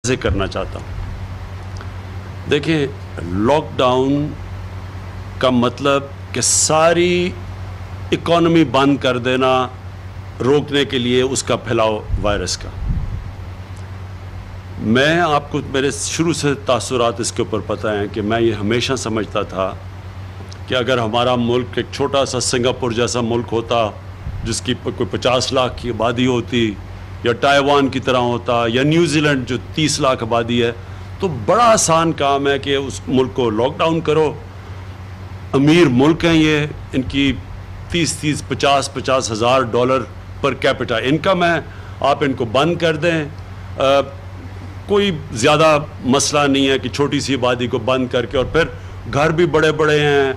سے کرنا چاہتا ہوں۔ دیکھیں، لاک ڈاؤن کا مطلب کہ ساری اکانومی بند کر دینا، روکنے کے لیے اس کا پھیلاؤ وائرس کا۔ میں آپ کو میرے شروع سے تاثرات اس کے اوپر پتہ ہیں کہ میں یہ ہمیشہ سمجھتا تھا کہ اگر ہمارا ملک ایک چھوٹا سا سنگاپور جیسا ملک ہوتا جس کی کوئی 50 لاکھ کی آبادی ہوتی، یا تائیوان کی طرح ہوتا، یا نیوزی لینڈ جو 30 لاکھ آبادی ہے، تو بڑا آسان کام ہے کہ اس ملک کو لاک ڈاؤن کرو۔ امیر ملک ہیں یہ، ان کی 50 ہزار ڈالر پر کیپٹا انکم ہے، آپ ان کو بند کر دیں، کوئی زیادہ مسئلہ نہیں ہے کہ چھوٹی سی آبادی کو بند کر کے، اور پھر گھر بھی بڑے بڑے ہیں،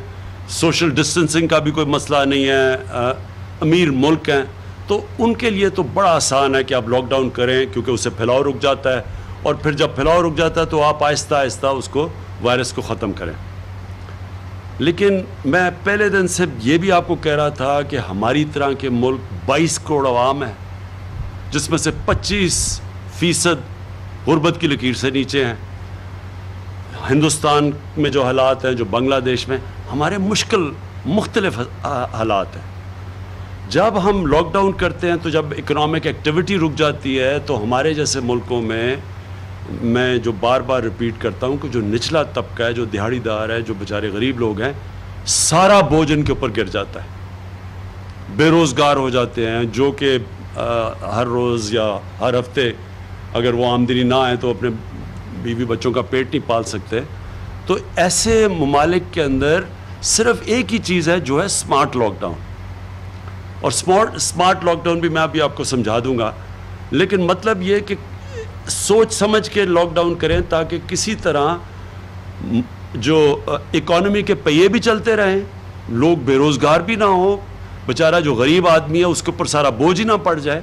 سوشل ڈسٹنسنگ کا بھی کوئی مسئلہ نہیں ہے، امیر ملک ہیں، تو ان کے لیے تو بڑا آسان ہے کہ آپ لاک ڈاؤن کریں، کیونکہ اس سے پھیلاؤ رک جاتا ہے، اور پھر جب پھیلاؤ رک جاتا ہے تو آپ آہستہ آہستہ اس کو وائرس کو ختم کریں۔ لیکن میں پہلے دن سے یہ بھی آپ کو کہہ رہا تھا کہ ہماری طرح کے ملک 22 کروڑ عوام ہیں، جس میں سے 25% غربت کی لکیر سے نیچے ہیں۔ ہندوستان میں جو حالات ہیں، جو بنگلہ دیش میں، ہمارے مختلف حالات ہیں۔ جب ہم لاک ڈاؤن کرتے ہیں تو جب اکنامک ایکٹیویٹی رک جاتی ہے تو ہمارے جیسے ملکوں میں جو بار بار ریپیٹ کرتا ہوں کہ جو نچلا طبقہ ہے، جو دہاڑی دار ہے، جو بیچارے غریب لوگ ہیں، سارا بوجھ ان کے اوپر گر جاتا ہے، بے روزگار ہو جاتے ہیں، جو کہ ہر روز یا ہر ہفتے اگر وہ آمدنی نہ آئے تو اپنے بیوی بچوں کا پیٹ نہیں پال سکتے۔ تو ایسے ممالک کے اندر صرف ایک ہی چیز ہے جو ہے سمارٹ لاک ڈاؤن، اور سمارٹ لاک ڈاؤن بھی میں ابھی آپ کو سمجھا دوں گا، لیکن مطلب یہ کہ سوچ سمجھ کے لاک ڈاؤن کریں تاکہ کسی طرح جو اکانومی کے پہیے بھی چلتے رہیں، لوگ بے روزگار بھی نہ ہو، بیچارہ جو غریب آدمی ہے اس کے اوپر سارا بوجھ ہی نہ پڑ جائے،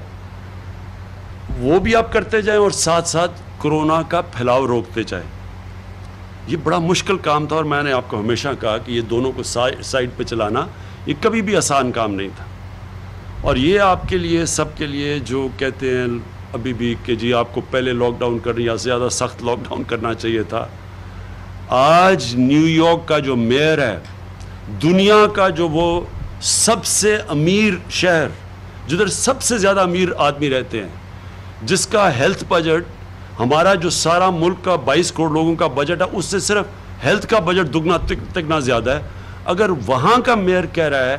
وہ بھی آپ کرتے جائیں، اور ساتھ ساتھ کرونا کا پھیلاؤ روکتے جائیں۔ یہ بڑا مشکل کام تھا، اور میں نے آپ کو ہمیشہ کہا کہ یہ دونوں کو سائڈ پہ چلانا یہ کبھی بھی آسان کام نہیں تھا۔ اور یہ آپ کے لیے، سب کے لیے جو کہتے ہیں ابھی بھی کہ جی آپ کو پہلے لاک ڈاؤن کرنا یا زیادہ سخت لاک ڈاؤن کرنا چاہیے تھا، آج نیو یارک کا جو میئر ہے، دنیا کا جو وہ سب سے امیر شہر، جدھر سب سے زیادہ امیر آدمی رہتے ہیں، جس کا ہیلتھ بجٹ ہمارا جو سارا ملک کا 22 کروڑ لوگوں کا بجٹ ہے، اس سے صرف ہیلتھ کا بجٹ دگنا تگنا زیادہ ہے، اگر وہاں کا میئر کہہ رہا ہے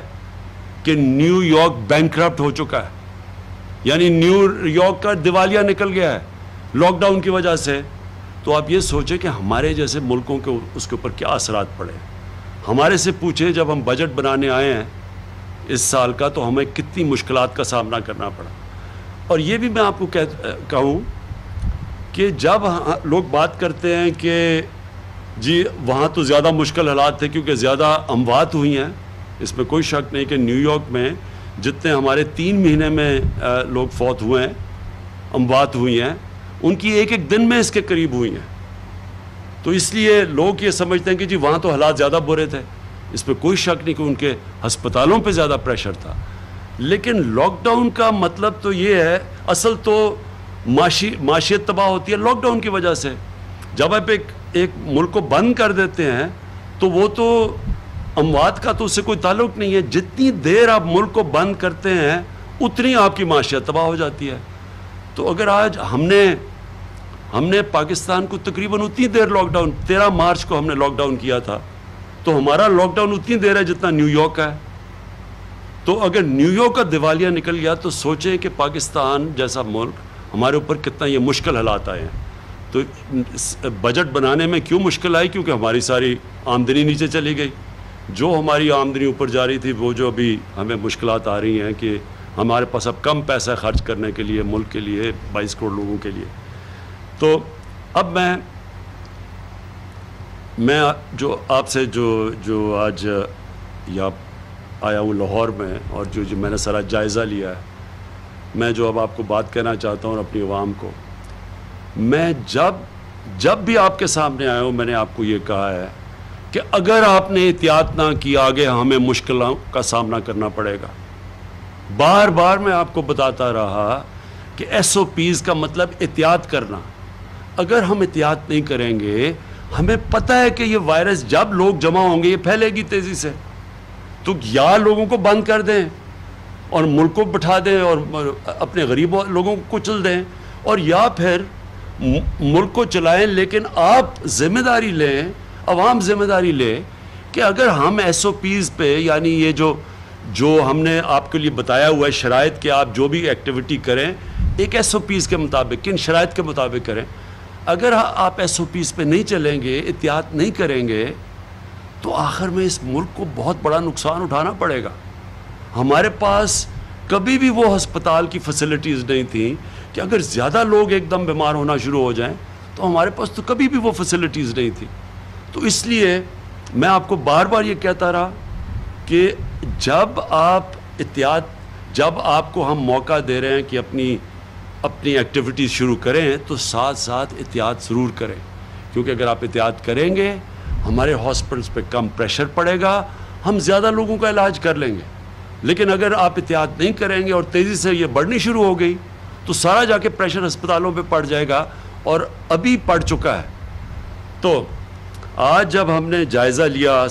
کہ نیو یارک بینکرپٹ ہو چکا ہے، یعنی نیو یارک کا دیوالیہ نکل گیا ہے لاک ڈاؤن کی وجہ سے، تو آپ یہ سوچیں کہ ہمارے جیسے ملکوں کے اس کے اوپر کیا اثرات پڑے۔ ہمارے سے پوچھیں جب ہم بجٹ بنانے آئے ہیں اس سال کا تو ہمیں کتنی مشکلات کا سامنا کرنا پڑا۔ اور یہ بھی میں آپ کو کہوں کہ جب لوگ بات کرتے ہیں کہ جی وہاں تو زیادہ مشکل حالات تھے کیونکہ زیادہ اموات ہوئی ہیں، اس میں کوئی شک نہیں کہ نیو یارک میں جتنے ہمارے 3 مہینے میں لوگ فوت ہوئے ہیں، اموات ہوئی ہیں، ان کی ایک دن میں اس کے قریب ہوئی ہیں۔ تو اس لیے لوگ یہ سمجھتے ہیں کہ جی وہاں تو حالات زیادہ برے تھے، اس میں کوئی شک نہیں کہ ان کے ہسپتالوں پہ زیادہ پریشر تھا۔ لیکن لاک ڈاؤن کا مطلب تو یہ ہے، اصل تو معاشیت تباہ ہوتی ہے لاک ڈاؤن کی وجہ سے۔ جب آپ ایک ملک کو بند کر دیتے ہیں تو وہ تو اموات کا تو اس سے کوئی تعلق نہیں ہے، جتنی دیر آپ ملک کو بند کرتے ہیں اتنی آپ کی معاشیت تباہ ہو جاتی ہے۔ تو اگر آج ہم نے پاکستان کو تقریباً اتنی دیر لاک ڈاؤن، 13 مارچ کو ہم نے لاک ڈاؤن کیا تھا، تو ہمارا لاک ڈاؤن اتنی دیر ہے جتنا نیو یارک کا ہے۔ تو اگر نیو یارک کا دیوالیہ نکل گیا تو سوچیں کہ پاکستان جیسا ملک ہمارے اوپر کتنا یہ مشکل حالات آئے ہیں۔ تو بجٹ بنانے میں کیوں مشکل آئی؟ کیونکہ ہماری ساری آمدنی نیچے چلی گئی، جو ہماری آمدنی اوپر جا رہی تھی وہ جو ابھی ہمیں مشکلات آ رہی ہیں کہ ہمارے پاس اب کم پیسہ خرچ کرنے کے لیے، ملک کے لیے، 22 کروڑ لوگوں کے لیے۔ تو اب میں جو آپ سے جو آج یا آیا ہوں لاہور میں، اور جو میں نے سارا جائزہ لیا ہے، میں جو اب آپ کو بات کہنا چاہتا ہوں اور اپنی عوام کو، میں جب بھی آپ کے سامنے آیا ہوں میں نے آپ کو یہ کہا ہے کہ اگر آپ نے احتیاط نہ کی آگے ہمیں مشکلوں کا سامنا کرنا پڑے گا۔ بار بار میں آپ کو بتاتا رہا کہ ایس او پیز کا مطلب احتیاط کرنا، اگر ہم احتیاط نہیں کریں گے، ہمیں پتہ ہے کہ یہ وائرس جب لوگ جمع ہوں گے یہ پھیلے گی تیزی سے، تو یا لوگوں کو بند کر دیں اور ملک کو بٹھا دیں اور اپنے غریب لوگوں کو کچل دیں، اور یا پھر ملک کو چلائیں، لیکن آپ ذمہ داری لیں، عوام ذمہ داری لے کہ اگر ہم ایس او پیز پہ، یعنی یہ جو ہم نے آپ کے لیے بتایا ہوا ہے شرائط کہ آپ جو بھی ایکٹیویٹی کریں ایک ایس او پیز کے مطابق، کن شرائط کے مطابق کریں، اگر آپ ایس او پیز پہ نہیں چلیں گے، احتیاط نہیں کریں گے، تو آخر میں اس ملک کو بہت بڑا نقصان اٹھانا پڑے گا۔ ہمارے پاس کبھی بھی وہ ہسپتال کی فیسلٹیز نہیں تھیں کہ اگر زیادہ لوگ ایک دم بیمار ہونا شروع ہو جائیں تو ہمارے پاس تو کبھی بھی وہ فیسلٹیز نہیں تھی۔ تو اس لیے میں آپ کو بار بار یہ کہتا رہا کہ جب آپ کو ہم موقع دے رہے ہیں کہ اپنی ایکٹیویٹیز شروع کریں تو ساتھ ساتھ احتیاط ضرور کریں، کیونکہ اگر آپ احتیاط کریں گے ہمارے ہاسپٹلس پہ کم پریشر پڑے گا، ہم زیادہ لوگوں کا علاج کر لیں گے۔ لیکن اگر آپ احتیاط نہیں کریں گے اور تیزی سے یہ بڑھنی شروع ہو گئی تو سارا جا کے پریشر ہسپتالوں پہ پڑ جائے گا، اور ابھی پڑ چکا ہے۔ تو آج جب ہم نے جائزہ لیا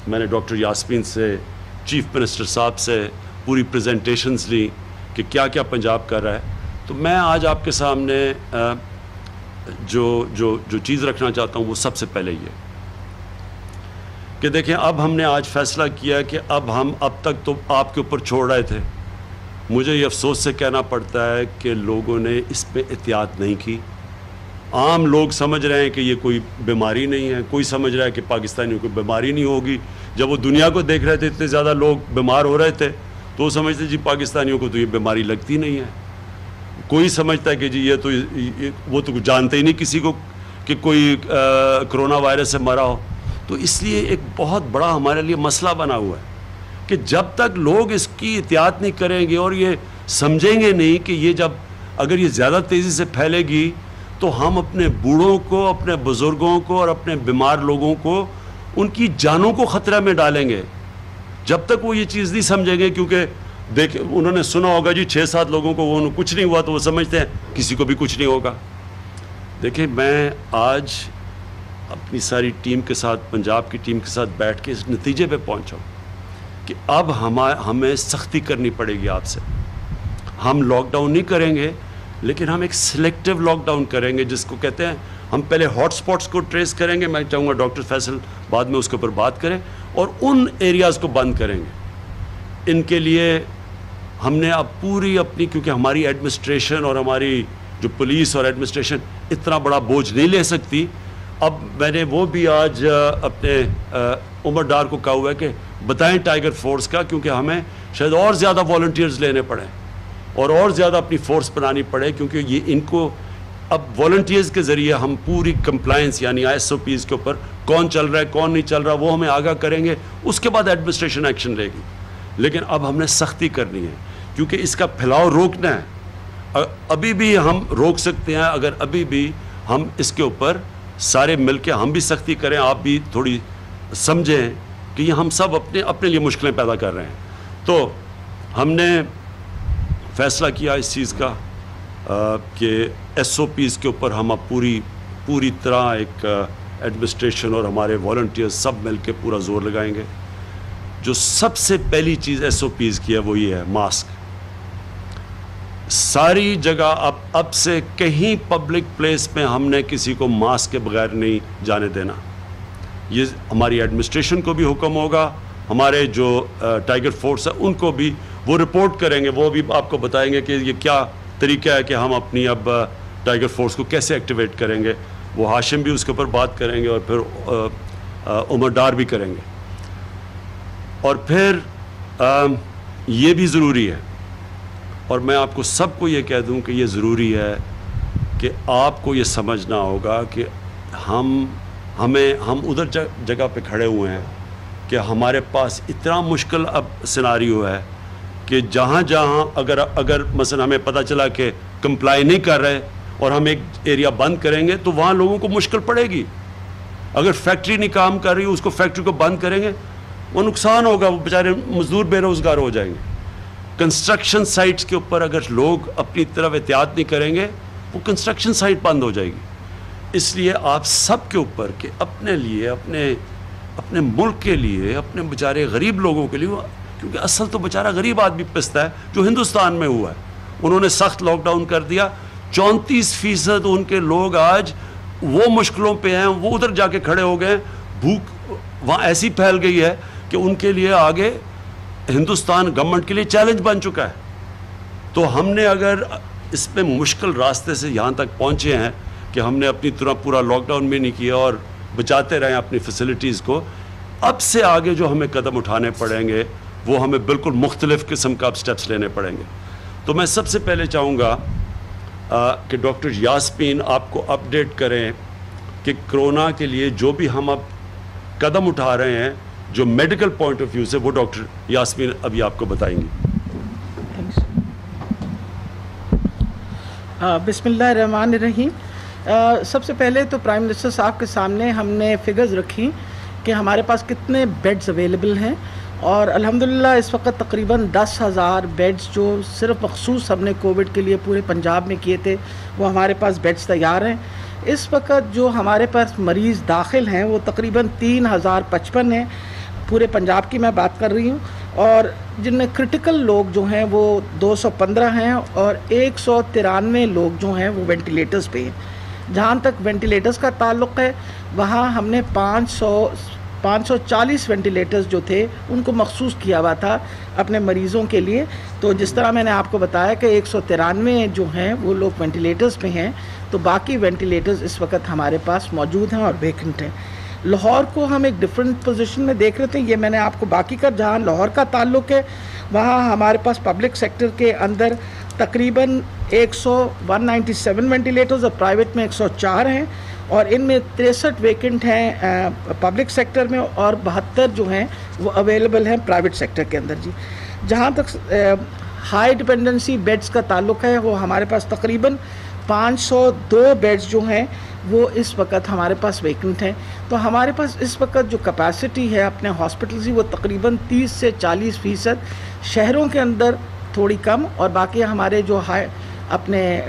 میں نے ڈاکٹر یاسمین سے، چیف منسٹر صاحب سے پوری پریزنٹیشنز لی کہ کیا کیا پنجاب کر رہا ہے، تو میں آج آپ کے سامنے جو چیز رکھنا چاہتا ہوں وہ سب سے پہلے یہ کہ دیکھیں، اب ہم نے آج فیصلہ کیا کہ اب تک تو آپ کے اوپر چھوڑ رہے تھے، مجھے یہ افسوس سے کہنا پڑتا ہے کہ لوگوں نے اس پہ احتیاط نہیں کی۔ عام لوگ سمجھ رہے ہیں کہ یہ کوئی بیماری نہیں ہے، کوئی سمجھ رہا ہے کہ پاکستانیوں کو بیماری نہیں ہوگی۔ جب وہ دنیا کو دیکھ رہے تھے اتنے زیادہ لوگ بیمار ہو رہے تھے تو وہ سمجھتے جی پاکستانیوں کو تو یہ بیماری لگتی نہیں ہے۔ کوئی سمجھتا ہے کہ جی وہ تو جانتے ہی نہیں کسی کو کہ کوئی کرونا وائرس سے مرا ہو۔ تو اس لیے ایک بہت بڑا ہمارے لیے مسئلہ بنا ہوا ہے کہ جب تک لوگ اس کی احتیاط نہیں کریں گے اور یہ سمجھیں گے نہیں کہ اگر یہ زیادہ تیزی سے پھیلے گی تو ہم اپنے بوڑھوں کو، اپنے بزرگوں کو اور اپنے بیمار لوگوں کو، ان کی جانوں کو خطرہ میں ڈالیں گے۔ جب تک وہ یہ چیز نہیں سمجھیں گے، کیونکہ انہوں نے سنا ہوگا جی 6-7 لوگوں کو کچھ نہیں ہوا تو وہ سمجھتے ہیں کسی کو بھی کچھ نہیں ہوگا۔ دیکھیں، میں آج اپنی ساری ٹیم کے ساتھ، پنجاب کی ٹیم کے ساتھ بیٹھ کے اس نتیجے پہ پہنچا ہوں کہ اب ہمیں سختی کرنی پڑے گی آپ سے۔ ہم لاک ڈاؤن نہیں کریں گے، لیکن ہم ایک سلیکٹیو لاک ڈاؤن کریں گے، جس کو کہتے ہیں ہم پہلے ہاٹ سپاٹس کو ٹریس کریں گے، میں چاہوں گا ڈاکٹر فیصل بعد میں اس کے اوپر بات کریں، اور ان ایریاز کو بند کریں گے۔ ان کے لیے ہم نے اب پوری اپنی، کیونکہ ہماری ایڈمنسٹریشن اور ہماری جو پولیس اور ایڈمنسٹریشن اتنا بڑا بوجھ نہیں لے سکتی، اب میں نے وہ بھی آج اپنے عمر ڈار کو کہا ہوا ہے کہ بتائیں ٹائیگر فورس کا، کیونکہ ہمیں شاید اور زیادہ والنٹیئرز لینے پڑیں اور زیادہ اپنی فورس بنانی پڑے، کیونکہ یہ ان کو اب والنٹیئرز کے ذریعے ہم پوری کمپلائنس، یعنی ایس او پیز کے اوپر کون چل رہا ہے کون نہیں چل رہا وہ ہمیں آگاہ کریں گے، اس کے بعد ایڈمنسٹریشن ایکشن لے گی۔ لیکن اب ہم نے سختی کرنی ہے کیونکہ اس کا پھیلاؤ روکنا ہے۔ ابھی بھی ہم روک سکتے ہیں اگر ابھی بھی ہم اس کے اوپر سارے مل کے ہم بھی سختی کریں، آپ بھی تھوڑی سمجھیں کہ یہ ہم سب اپنے لیے مشکلیں پیدا کر رہے ہیں۔ تو ہم نے فیصلہ کیا اس چیز کا کہ ایس او پیز کے اوپر ہم اب پوری طرح ایک ایڈمنسٹریشن اور ہمارے والنٹیئرز سب مل کے پورا زور لگائیں گے۔ جو سب سے پہلی چیز ایس او پیز کی ہے وہ یہ ہے ماسک۔ ساری جگہ اب سے کہیں پبلک پلیس میں ہم نے کسی کو ماسک کے بغیر نہیں جانے دینا۔ یہ ہماری ایڈمنسٹریشن کو بھی حکم ہوگا، ہمارے جو ٹائیگر فورس ہے ان کو بھی، وہ رپورٹ کریں گے، وہ بھی آپ کو بتائیں گے کہ یہ کیا طریقہ ہے کہ ہم اپنی اب ٹائیگر فورس کو کیسے ایکٹیویٹ کریں گے۔ وہ ہاشم بھی اس کے اوپر بات کریں گے اور پھر عمر ڈار بھی کریں گے۔ اور پھر یہ بھی ضروری ہے، اور میں آپ کو سب کو یہ کہہ دوں کہ یہ ضروری ہے کہ آپ کو یہ سمجھنا ہوگا کہ ہم ادھر جگہ پہ کھڑے ہوئے ہیں کہ ہمارے پاس اتنا مشکل اب سیناریو ہے کہ جہاں اگر مثلا ہمیں پتہ چلا کہ کمپلائی نہیں کر رہے اور ہم ایک ایریا بند کریں گے تو وہاں لوگوں کو مشکل پڑے گی۔ اگر فیکٹری نہیں کام کر رہی اس کو فیکٹری کو بند کریں گے، وہ نقصان ہوگا، وہ بیچارے مزدور بے روزگار ہو جائیں گے۔ کنسٹرکشن سائٹس کے اوپر اگر لوگ اپنی طرف احتیاط نہیں کریں گے وہ کنسٹرکشن سائٹ بند ہو جائے گی. اس لیے آپ سب کے اوپر کہ اپنے لیے, اپنے ملک کے لیے, اپنے بیچارے غریب لوگوں کے لیے, کیونکہ اصل تو بیچارہ غریب آدمی پستا ہے جو ہندوستان میں ہوا ہے. انہوں نے سخت لاک ڈاؤن کر دیا, 34% ان کے لوگ آج وہ مشکلوں پہ ہیں, وہ ادھر جا کے کھڑے ہو گئے. بھوک وہاں ایسی پھیل گئی ہے کہ ان کے لیے آگے ہندوستان گورنمنٹ کے لیے چیلنج بن چکا ہے. تو ہم نے اگر اس پہ مشکل راستے سے یہاں تک پہنچے ہیں کہ ہم نے اپنی طرح پورا لاک ڈاؤن بھی نہیں کیا اور بچاتے رہے اپنی فیسلٹیز کو, اب سے آگے جو ہمیں قدم اٹھانے پڑیں گے وہ ہمیں بالکل مختلف قسم کا اب سٹیپس لینے پڑیں گے. تو میں سب سے پہلے چاہوں گا کہ ڈاکٹر یاسمین آپ کو اپڈیٹ کریں کہ کرونا کے لیے جو بھی ہم اب قدم اٹھا رہے ہیں جو میڈیکل پوائنٹ آف ویو سے, وہ ڈاکٹر یاسمین ابھی آپ کو بتائیں گی. بسم اللہ الرحمن الرحیم. سب سے پہلے تو پرائم منسٹر صاحب کے سامنے ہم نے فگرز رکھی کہ ہمارے پاس کتنے بیڈز اویلیبل ہیں, اور الحمدللہ اس وقت تقریباً 10,000 بیڈز جو صرف مخصوص ہم نے کووڈ کے لیے پورے پنجاب میں کیے تھے وہ ہمارے پاس بیڈز تیار ہیں. اس وقت جو ہمارے پاس مریض داخل ہیں وہ تقریباً 3,055 ہیں, پورے پنجاب کی میں بات کر رہی ہوں, اور جن میں کرٹیکل لوگ جو ہیں وہ 215 ہیں اور 193 لوگ جو ہیں وہ وینٹیلیٹرز پہ ہیں. جہاں تک وینٹیلیٹرز کا تعلق ہے وہاں ہم نے 540 وینٹیلیٹرز جو تھے ان کو مخصوص کیا ہوا تھا اپنے مریضوں کے لیے. تو جس طرح میں نے آپ کو بتایا کہ 193 جو ہیں وہ لوگ وینٹیلیٹرز پہ ہیں, تو باقی وینٹیلیٹرز اس وقت ہمارے پاس موجود ہیں اور ویکنٹ ہیں. لاہور کو ہم ایک ڈیفرنٹ پوزیشن میں دیکھ رہے تھے, یہ میں نے آپ کو باقی کا جہاں لاہور کا تعلق ہے وہاں ہمارے پاس پبلک سیکٹر کے اندر تقریباً 197 وینٹیلیٹرز اور پرائیویٹ میں 104 ہیں, اور ان میں 63 ویکنٹ ہیں پبلک سیکٹر میں اور 72 جو ہیں وہ اویلیبل ہیں پرائیویٹ سیکٹر کے اندر. جی جہاں تک ہائی ڈپینڈنسی بیڈز کا تعلق ہے وہ ہمارے پاس تقریباً 502 بیڈز جو ہیں وہ اس وقت ہمارے پاس ویکنٹ ہیں. تو ہمارے پاس اس وقت جو کیپیسٹی ہے اپنے ہاسپٹلز کی وہ تقریباً 30 سے 40% شہروں کے اندر تھوڑی کم, اور باقی ہمارے جو اپنے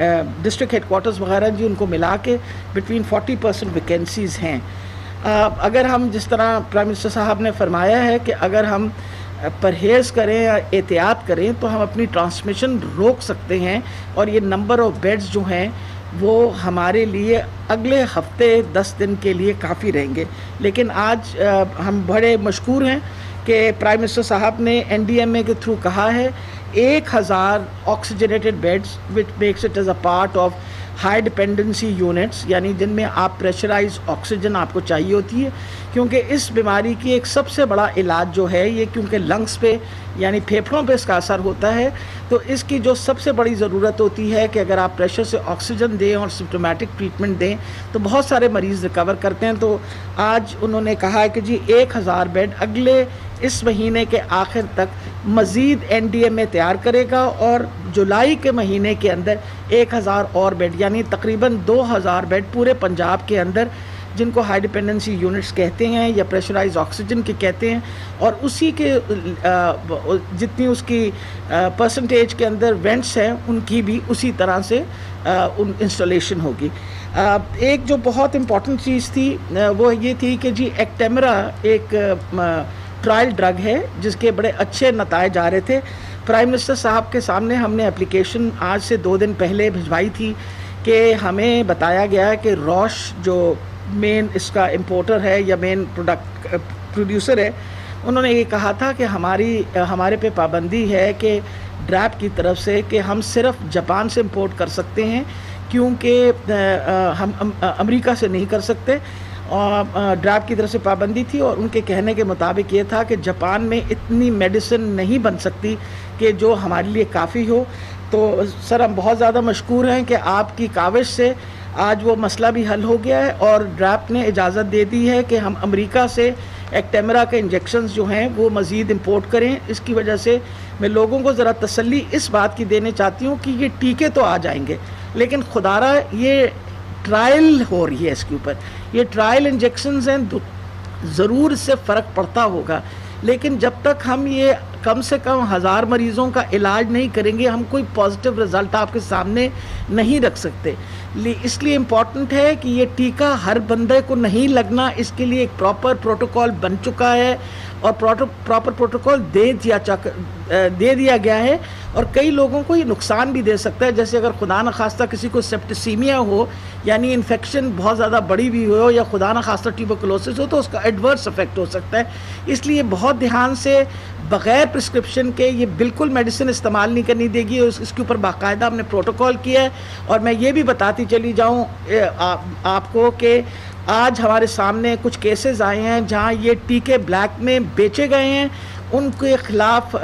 ڈسٹرکٹ ہیڈ کوارٹرز وغیرہ جی ان کو ملا کے بٹوین 40% ویکینسیز ہیں. اگر ہم جس طرح پرائم منسٹر صاحب نے فرمایا ہے کہ اگر ہم پرہیز کریں یا احتیاط کریں تو ہم اپنی ٹرانسمیشن روک سکتے ہیں, اور یہ نمبر آف بیڈز جو ہیں وہ ہمارے لیے اگلے ہفتے 10 دن کے لیے کافی رہیں گے. لیکن آج ہم بڑے مشکور ہیں کہ پرائم منسٹر صاحب نے NDMA کے تھرو کہا ہے 1,000 oxygenated beds which makes it as a part of high dependency units, یعنی جن میں آپ پریشرائز آکسیجن آپ کو چاہیے ہوتی ہے, کیونکہ اس بیماری کی ایک سب سے بڑا علاج جو ہے یہ کیونکہ لنگس پہ یعنی پھیپھڑوں پہ اس کا اثر ہوتا ہے, تو اس کی جو سب سے بڑی ضرورت ہوتی ہے کہ اگر آپ پریشر سے آکسیجن دیں اور سمپٹومیٹک ٹریٹمنٹ دیں تو بہت سارے مریض ریکور کرتے ہیں. تو آج انہوں نے کہا ہے کہ جی 1,000 بیڈ اگلے اس مہینے کے آخر تک مزید NDMA تیار کرے گا, اور جولائی کے مہینے کے اندر 1,000 اور بیڈ یعنی تقریباً 2,000 بیڈ پورے پنجاب کے اندر جن کو ہائی ڈپینڈنسی یونٹس کہتے ہیں یا پریشرائز آکسیجن کے کہتے ہیں, اور اسی کے جتنی اس کی پرسنٹیج کے اندر وینٹس ہیں ان کی بھی اسی طرح سے انسٹالیشن ہوگی. ایک جو بہت امپورٹنٹ چیز تھی وہ یہ تھی کہ جی ایکٹیمرا ایک ٹرائل ڈرگ ہے جس کے بڑے اچھے نتائج آ رہے تھے. پرائم منسٹر صاحب کے سامنے ہم نے اپلیکیشن آج سے 2 دن پہلے بھجوائی تھی کہ ہمیں بتایا گیا ہے کہ روش جو مین اس کا امپورٹر ہے یا مین پروڈیوسر ہے, انہوں نے یہ کہا تھا کہ ہمارے پہ پابندی ہے کہ ڈریپ کی طرف سے کہ ہم صرف جاپان سے امپورٹ کر سکتے ہیں کیونکہ ہم امریکہ سے نہیں کر سکتے. ڈراپ کی طرف سے پابندی تھی, اور ان کے کہنے کے مطابق یہ تھا کہ جاپان میں اتنی میڈیسن نہیں بن سکتی کہ جو ہمارے لیے کافی ہو. تو سر ہم بہت زیادہ مشکور ہیں کہ آپ کی کاوش سے آج وہ مسئلہ بھی حل ہو گیا ہے, اور ڈراپ نے اجازت دے دی ہے کہ ہم امریکہ سے ایکٹیمرا کے انجیکشنز جو ہیں وہ مزید امپورٹ کریں. اس کی وجہ سے میں لوگوں کو ذرا تسلی اس بات کی دینے چاہتی ہوں کہ یہ ٹیکے تو آ جائیں گے, لیکن خدارہ یہ ٹرائل ہو رہی ہے اس کے اوپر, یہ ٹرائل انجیکشنز ہیں, ضرور اس سے فرق پڑتا ہوگا. لیکن جب تک ہم یہ کم سے کم 1000 مریضوں کا علاج نہیں کریں گے ہم کوئی پازیٹیو رزلٹ آپ کے سامنے نہیں رکھ سکتے. اس لیے امپورٹنٹ ہے کہ یہ ٹیکہ ہر بندے کو نہیں لگنا, اس کے لیے ایک پراپر پروٹوکول بن چکا ہے اور پراپر پروٹوکول دے دیا گیا ہے. اور کئی لوگوں کو یہ نقصان بھی دے سکتا ہے, جیسے اگر خدا نخواستہ کسی کو سیپٹیسیمیا ہو یعنی انفیکشن بہت زیادہ بڑی بھی ہو یا خدا نخواستہ ٹیوبرکلوسس ہو تو اس کا ایڈورس افیکٹ ہو سکتا ہے. اس لیے بہت دھیان سے بغیر پرسکرپشن کے یہ بالکل میڈیسن استعمال نہیں کرنی دے گی. اس کے اوپر باقاعدہ ہم نے پروٹوکول کیا ہے. اور میں یہ بھی بتاتی چلی جاؤں آپ کو کہ آج ہمارے سامنے کچھ کیسز آئے ہیں جہاں یہ ٹیکے بلیک میں بیچے گئے ہیں, ان کے خلاف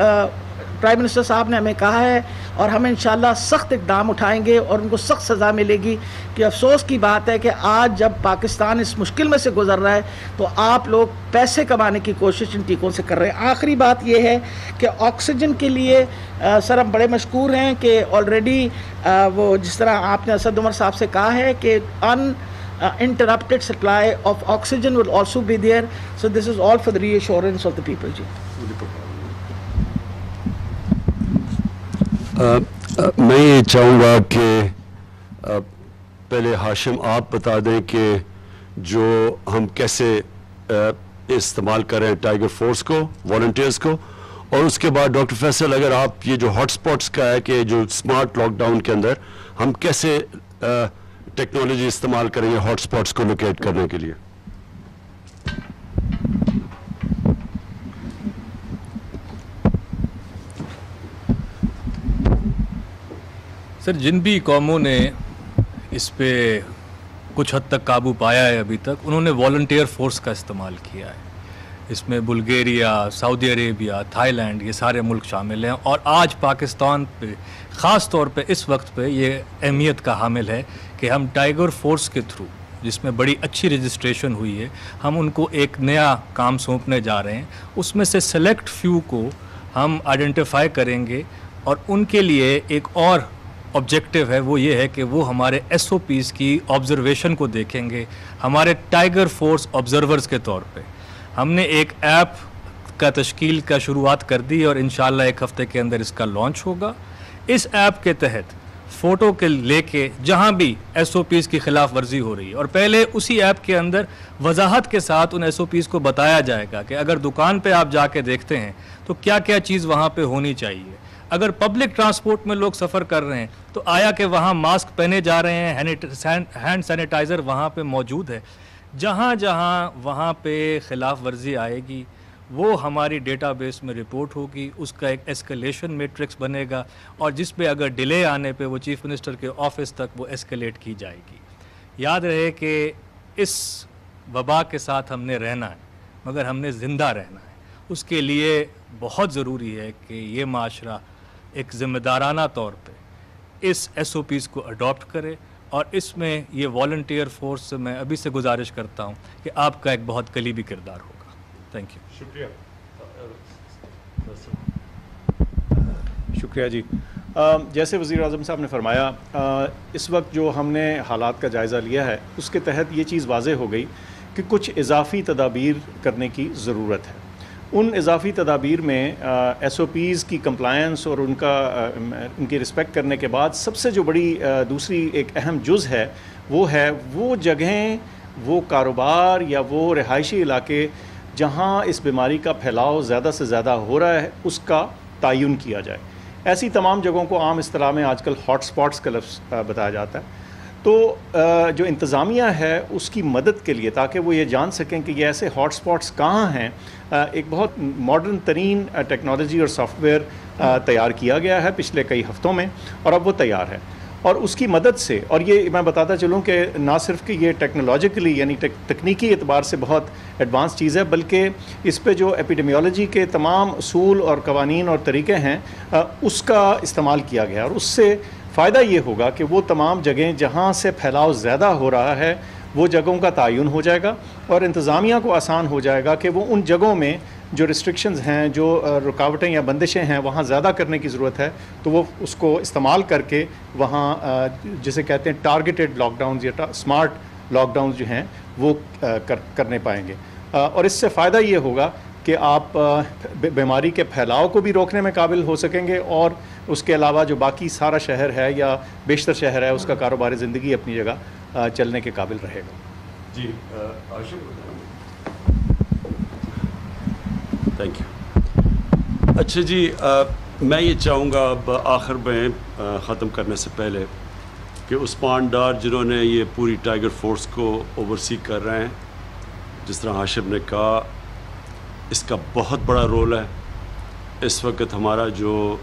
پرائم منسٹر صاحب نے ہمیں کہا ہے اور ہم انشاءاللہ سخت اقدام اٹھائیں گے اور ان کو سخت سزا ملے گی. کہ افسوس کی بات ہے کہ آج جب پاکستان اس مشکل میں سے گزر رہا ہے تو آپ لوگ پیسے کمانے کی کوشش ان ٹیکوں سے کر رہے ہیں. آخری بات یہ ہے کہ آکسیجن کے لیے سر ہم بڑے مشکور ہیں کہ آلریڈی وہ جس طرح آپ نے اسد عمر صاحب سے کہا ہے کہ uninterrupted supply of oxygen will also be there. So this is all for the reassurance of the people. جی میں یہ چاہوں گا کہ پہلے ہاشم آپ بتا دیں کہ جو ہم کیسے استعمال کر رہے ہیں ٹائیگر فورس کو, والنٹیئرز کو, اور اس کے بعد ڈاکٹر فیصل اگر آپ یہ جو ہاٹ سپاٹس کا ہے کہ جو اسمارٹ لاک ڈاؤن کے اندر ہم کیسے ٹیکنالوجی استعمال کریں گے ہاٹ سپاٹس کو لوکیٹ کرنے کے لیے. سر جن بھی قوموں نے اس پہ کچھ حد تک قابو پایا ہے ابھی تک, انہوں نے والنٹیئر فورس کا استعمال کیا ہے. اس میں بلغیریا, سعودی عربیہ, تھائی لینڈ, یہ سارے ملک شامل ہیں. اور آج پاکستان پہ خاص طور پہ اس وقت پہ یہ اہمیت کا حامل ہے کہ ہم ٹائیگر فورس کے تھرو, جس میں بڑی اچھی رجسٹریشن ہوئی ہے, ہم ان کو ایک نیا کام سونپنے جا رہے ہیں. اس میں سے سلیکٹ فیو کو ہم آئیڈینٹیفائی کریں گے اور ان کے لیے ایک اور آبجیکٹیو ہے, وہ یہ ہے کہ وہ ہمارے ایس او پیز کی آبزرویشن کو دیکھیں گے. ہمارے ٹائیگر فورس آبزرورز کے طور پہ ہم نے ایک ایپ کا تشکیل کا شروعات کر دی اور انشاءاللہ ایک ہفتے کے اندر اس کا لانچ ہوگا. اس ایپ کے تحت فوٹو کے لے کے جہاں بھی ایس او پیز کی خلاف ورزی ہو رہی ہے, اور پہلے اسی ایپ کے اندر وضاحت کے ساتھ ان ایس او پیز کو بتایا جائے گا کہ اگر دکان پہ آپ جا کے دیکھتے ہیں تو کیا کیا چیز وہاں پہ ہونی چاہیے. اگر پبلک ٹرانسپورٹ میں لوگ سفر کر رہے ہیں تو آیا کہ وہاں ماسک پہنے جا رہے ہیں, ہینڈ سینیٹائزر وہاں پہ موجود ہے. جہاں جہاں وہاں پہ خلاف ورزی آئے گی وہ ہماری ڈیٹا بیس میں رپورٹ ہوگی, اس کا ایک ایسکلیشن میٹرکس بنے گا, اور جس پہ اگر ڈیلے آنے پہ وہ چیف منسٹر کے آفس تک وہ ایسکلیٹ کی جائے گی. یاد رہے کہ اس وبا کے ساتھ ہم نے رہنا ہے, مگر ہم نے زندہ رہنا ہے. اس کے لیے بہت ضروری ہے کہ یہ معاشرہ ایک ذمہ دارانہ طور پہ اس ایس او پیز کو اڈاپٹ کرے, اور اس میں یہ والنٹیئر فورس سے میں ابھی سے گزارش کرتا ہوں کہ آپ کا ایک بہت قلیبی کردار ہوگا. Thank you. شکریہ جی. جیسے وزیر اعظم صاحب نے فرمایا, اس وقت جو ہم نے حالات کا جائزہ لیا ہے اس کے تحت یہ چیز واضح ہو گئی کہ کچھ اضافی تدابیر کرنے کی ضرورت ہے. ان اضافی تدابیر میں ایس او پیز کی کمپلائنس اور ان کی رسپیکٹ کرنے کے بعد سب سے جو بڑی دوسری ایک اہم جز ہے وہ جگہیں, وہ کاروبار یا وہ رہائشی علاقے جہاں اس بیماری کا پھیلاؤ زیادہ سے زیادہ ہو رہا ہے اس کا تعین کیا جائے. ایسی تمام جگہوں کو عام اصطلاح میں آج کل ہاٹ سپاٹس کا لفظ بتایا جاتا ہے. تو جو انتظامیہ ہے اس کی مدد کے لیے, تاکہ وہ یہ جان سکیں کہ یہ ایسے ہاٹ سپاٹس کہاں ہیں, ایک بہت ماڈرن ترین ٹیکنالوجی اور سافٹ ویئر تیار کیا گیا ہے پچھلے کئی ہفتوں میں, اور اب وہ تیار ہے. اور اس کی مدد سے, اور یہ میں بتاتا چلوں کہ نہ صرف کہ یہ ٹیکنالوجیکلی یعنی تکنیکی اعتبار سے بہت ایڈوانس چیز ہے, بلکہ اس پہ جو ایپیڈیمیولوجی کے تمام اصول اور قوانین اور طریقے ہیں اس کا استعمال کیا گیا. اور اس سے فائدہ یہ ہوگا کہ وہ تمام جگہیں جہاں سے پھیلاؤ زیادہ ہو رہا ہے وہ جگہوں کا تعین ہو جائے گا, اور انتظامیہ کو آسان ہو جائے گا کہ وہ ان جگہوں میں جو ریسٹرکشنز ہیں, جو رکاوٹیں یا بندشیں ہیں وہاں زیادہ کرنے کی ضرورت ہے تو وہ اس کو استعمال کر کے وہاں جسے کہتے ہیں ٹارگیٹڈ لاک ڈاؤنز یا اسمارٹ لاک ڈاؤنز جو ہیں وہ کرنے پائیں گے. اور اس سے فائدہ یہ ہوگا کہ آپ بیماری کے پھیلاؤ کو بھی روکنے میں قابل ہو سکیں گے، اور اس کے علاوہ جو باقی سارا شہر ہے یا بیشتر شہر ہے اس کا کاروبار زندگی اپنی جگہ چلنے کے قابل رہے گا. جی تھینک یو. اچھا جی، میں یہ چاہوں گا اب آخر میں ختم کرنے سے پہلے کہ عثمان ڈار جنہوں نے یہ پوری ٹائیگر فورس کو اوورسی کر رہے ہیں، جس طرح ہاشم نے کہا، اس کا بہت بڑا رول ہے. اس وقت ہمارا جو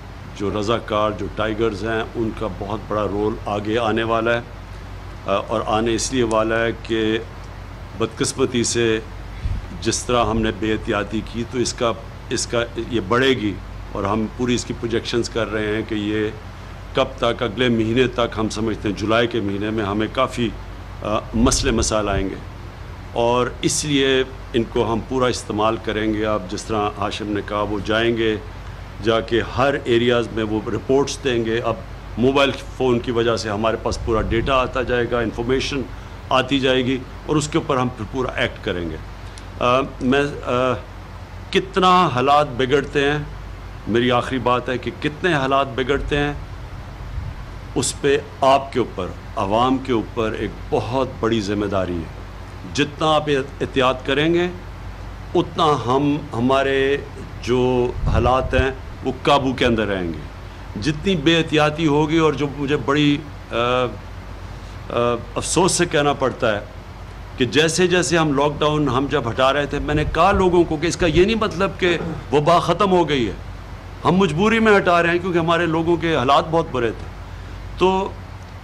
رضاکار جو ٹائیگرز ہیں ان کا بہت بڑا رول آگے آنے والا ہے، اور آنے اس لیے والا ہے کہ بدقسمتی سے جس طرح ہم نے بے احتیاطی کی تو اس کا یہ بڑھے گی، اور ہم پوری اس کی پروجیکشنز کر رہے ہیں کہ یہ کب تک، اگلے مہینے تک، ہم سمجھتے ہیں جولائی کے مہینے میں ہمیں کافی مسئلے مسائل آئیں گے، اور اس لیے ان کو ہم پورا استعمال کریں گے. اب جس طرح ہاشم نے کہا، وہ جائیں گے، جا کے ہر ایریاز میں وہ رپورٹس دیں گے. اب موبائل فون کی وجہ سے ہمارے پاس پورا ڈیٹا آتا جائے گا، انفارمیشن آتی جائے گی، اور اس کے اوپر ہم پھر پورا ایکٹ کریں گے. کتنا حالات بگڑتے ہیں، میری آخری بات ہے کہ کتنے حالات بگڑتے ہیں، اس پہ آپ کے اوپر، عوام کے اوپر ایک بہت بڑی ذمہ داری ہے. جتنا آپ احتیاط کریں گے اتنا ہمارے جو حالات ہیں وہ قابو کے اندر رہیں گے. جتنی بے احتیاطی ہوگی، اور جو مجھے بڑی افسوس سے کہنا پڑتا ہے کہ جیسے جیسے ہم لاک ڈاؤن ہم جب ہٹا رہے تھے، میں نے کہا لوگوں کو کہ اس کا یہ نہیں مطلب کہ وبا ختم ہو گئی ہے، ہم مجبوری میں ہٹا رہے ہیں کیونکہ ہمارے لوگوں کے حالات بہت برے تھے. تو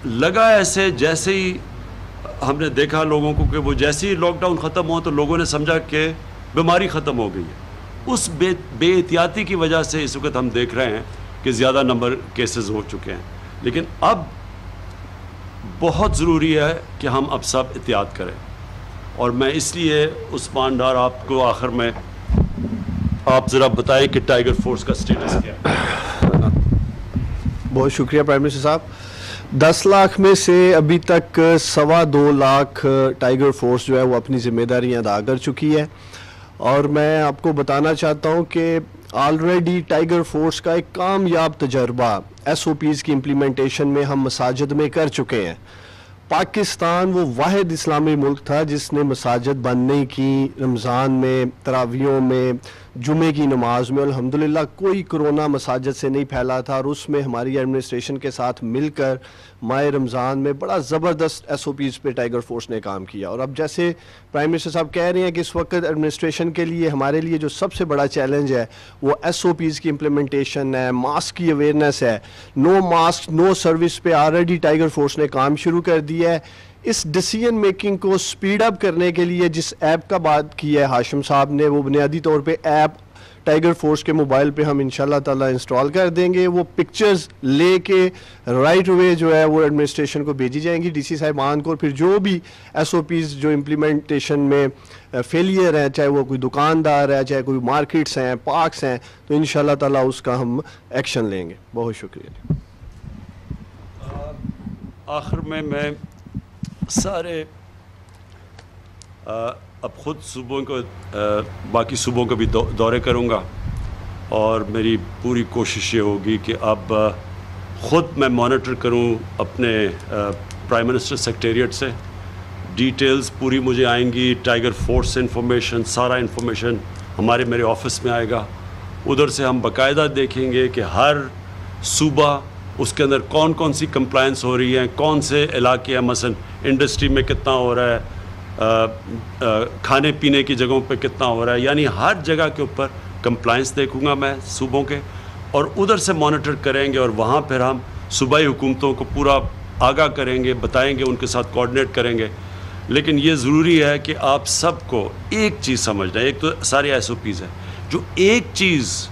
لگا ایسے جیسے ہی ہم نے دیکھا لوگوں کو کہ وہ جیسے ہی لاک ڈاؤن ختم ہوا تو لوگوں نے سمجھا کہ بیماری ختم ہو گئی ہے. اس بے احتیاطی کی وجہ سے اس وقت ہم دیکھ رہے ہیں کہ زیادہ نمبر کیسز ہو چکے ہیں. لیکن اب بہت ضروری ہے کہ ہم اب سب احتیاط کریں، اور میں اس لیے عثمان ڈار آپ کو آخر میں آپ ذرا بتائیں کہ ٹائیگر فورس کا سٹیٹس کیا ہے. بہت شکریہ پرائم منسٹر صاحب. 10 لاکھ میں سے ابھی تک 2.25 لاکھ ٹائیگر فورس جو ہے وہ اپنی ذمہ داریاں ادا کر چکی ہے، اور میں آپ کو بتانا چاہتا ہوں کہ آلریڈی ٹائیگر فورس کا ایک کامیاب تجربہ SOPs کی امپلیمنٹیشن میں ہم مساجد میں کر چکے ہیں. پاکستان وہ واحد اسلامی ملک تھا جس نے مساجد بند نہیں کی. رمضان میں، تراویحوں میں، جمعے کی نماز میں الحمدللہ کوئی کرونا مساجد سے نہیں پھیلا تھا، اور اس میں ہماری ایڈمنسٹریشن کے ساتھ مل کر ماہ رمضان میں بڑا زبردست SOPs پہ ٹائیگر فورس نے کام کیا. اور اب جیسے پرائم منسٹر صاحب کہہ رہے ہیں کہ اس وقت ایڈمنسٹریشن کے لیے، ہمارے لیے جو سب سے بڑا چیلنج ہے وہ SOPs کی امپلیمنٹیشن ہے، ماسک کی اویئرنیس ہے. نو ماسک نو سروس پہ آلریڈی ٹائیگر فورس نے کام شروع کر دیا ہے. اس ڈیسیجن میکنگ کو سپیڈ اپ کرنے کے لیے جس ایپ کا بات کی ہے ہاشم صاحب نے، وہ بنیادی طور پہ ایپ ٹائیگر فورس کے موبائل پہ ہم انشاءاللہ تعالی انسٹال کر دیں گے. وہ پکچرز لے کے رائٹ اوے جو ہے وہ ایڈمنسٹریشن کو بھیجی جائیں گی، DC صاحبان کو. اور پھر جو بھی SOPs جو امپلیمنٹیشن میں فیلئر ہے، چاہے وہ کوئی دکاندار ہے، چاہے کوئی مارکیٹس ہیں، پارکس ہیں، تو انشاءاللہ تعالی اس کا ہم ایکشن لیں گے. بہت شکریہ. آخر میں سارے اب خود صوبوں کو، باقی صوبوں کو بھی دورے کروں گا، اور میری پوری کوشش یہ ہوگی کہ اب خود میں مانیٹر کروں اپنے پرائم منسٹر سیکریٹریٹ سے. ڈیٹیلز پوری مجھے آئیں گی، ٹائیگر فورس سے انفارمیشن، سارا انفارمیشن میرے آفس میں آئے گا. ادھر سے ہم باقاعدہ دیکھیں گے کہ ہر صوبہ اس کے اندر کون کون سی کمپلائنس ہو رہی ہیں، کون سے علاقے ہیں، مثلا انڈسٹری میں کتنا ہو رہا ہے، کھانے پینے کی جگہوں پہ کتنا ہو رہا ہے. یعنی ہر جگہ کے اوپر کمپلائنس دیکھوں گا میں صوبوں کے، اور ادھر سے مانیٹر کریں گے، اور وہاں پھر ہم صوبائی حکومتوں کو پورا آگاہ کریں گے، بتائیں گے، ان کے ساتھ کوآرڈینیٹ کریں گے. لیکن یہ ضروری ہے کہ آپ سب کو ایک چیز سمجھنا ہے. ایک تو سارے SOPs ہیں، جو ایک چیز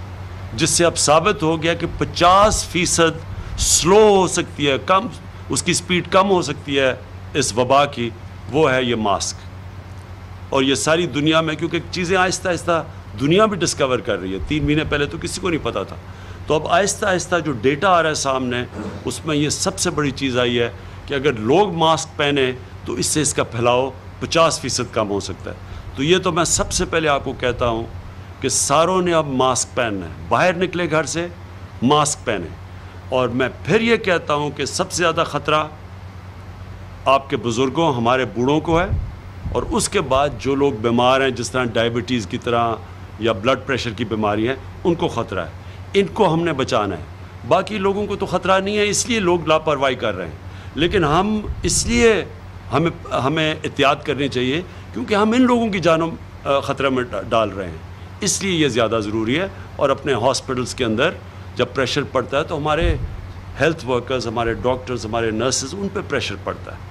جس سے اب ثابت ہو گیا کہ 50% سلو ہو سکتی ہے، کم اس کی سپیڈ کم ہو سکتی ہے اس وبا کی، وہ ہے یہ ماسک. اور یہ ساری دنیا میں، کیونکہ چیزیں آہستہ آہستہ دنیا بھی ڈسکور کر رہی ہے. 3 مہینے پہلے تو کسی کو نہیں پتا تھا. تو اب آہستہ آہستہ جو ڈیٹا آ رہا ہے سامنے، اس میں یہ سب سے بڑی چیز آئی ہے کہ اگر لوگ ماسک پہنے تو اس سے اس کا پھیلاؤ 50% کم ہو سکتا ہے. تو یہ تو میں سب سے پہلے آپ کو کہتا ہوں کہ ساروں نے اب ماسک پہننا ہے، باہر نکلے گھر سے ماسک پہنے. اور میں پھر یہ کہتا ہوں کہ سب سے زیادہ خطرہ آپ کے بزرگوں، ہمارے بوڑھوں کو ہے، اور اس کے بعد جو لوگ بیمار ہیں جس طرح ڈائبٹیز کی طرح یا بلڈ پریشر کی بیماری ہیں ان کو خطرہ ہے. ان کو ہم نے بچانا ہے. باقی لوگوں کو تو خطرہ نہیں ہے، اس لیے لوگ لاپرواہی کر رہے ہیں. لیکن ہم اس لیے ہمیں احتیاط کرنی چاہیے کیونکہ ہم ان لوگوں کی جانوں خطرے میں ڈال رہے ہیں. اس لیے یہ زیادہ ضروری ہے. اور اپنے ہاسپٹلس کے اندر جب پریشر پڑتا ہے تو ہمارے ہیلتھ ورکرز، ہمارے ڈاکٹرز، ہمارے نرسز، ان پہ پریشر پڑتا ہے.